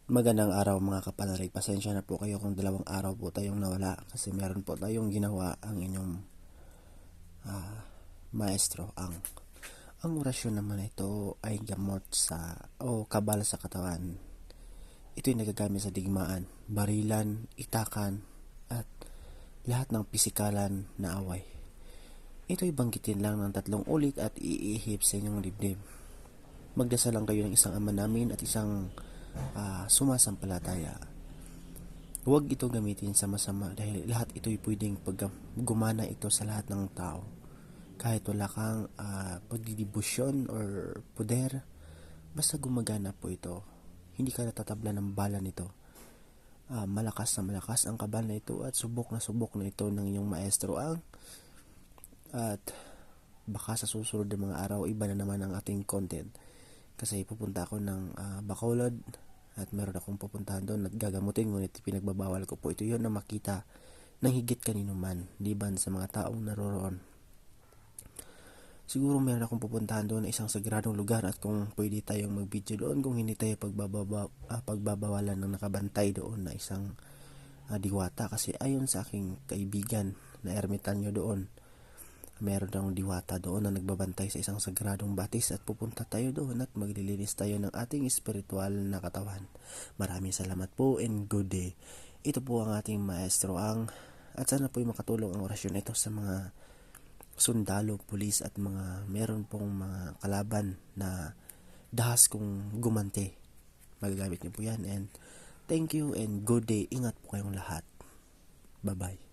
Magandang araw mga kapanalig. Pasensya na po kayo kung 2 araw po tayong nawala kasi meron po tayong ginawa ang inyong maestro. Ang orasyon naman ito ay gamot sa o kabal sa katawan. Ito'y nagagamit sa digmaan, barilan, itakan at lahat ng pisikalan na away. Ito'y banggitin lang ng 3 ulit at iihip sa inyong dibdib. Magdasal lang kayo ng isang Ama namin at isang sumasampalataya. Huwag ito gamitin sa masama dahil lahat ito'y pwedeng gumana ito sa lahat ng tao. Kahit wala kang pagdidibusyon or poder, basta gumagana po ito. Hindi ka natatabla ng bala nito. Malakas na malakas ang kabal na ito at subok na ito ng iyong maestro at baka sa susunod ng mga araw iba na naman ang ating content kasi pupunta ako ng Bacolod at meron akong pupuntahan doon at gagamutin, ngunit pinagbabawal ko po ito yun na makita ng higit kanino man liban sa mga taong naroroon. Siguro meron akong pupuntahan doon na isang sagradong lugar at kung pwede tayong mag-video doon, kung hindi tayo pagbabawalan ng nakabantay doon na isang diwata, kasi ayon sa aking kaibigan na ermitanyo doon, meron akong diwata doon na nagbabantay sa isang sagradong batis at pupunta tayo doon at maglilinis tayo ng ating espiritual na katawan. Maraming salamat po and good day. Ito po ang ating maestro at sana po makatulong ang orasyon ito sa mga sundalo, pulis at mga meron pong mga kalaban na dahas kung gumante. Magagamit niyo po yan and thank you and good day. Ingat po kayong lahat. Bye bye.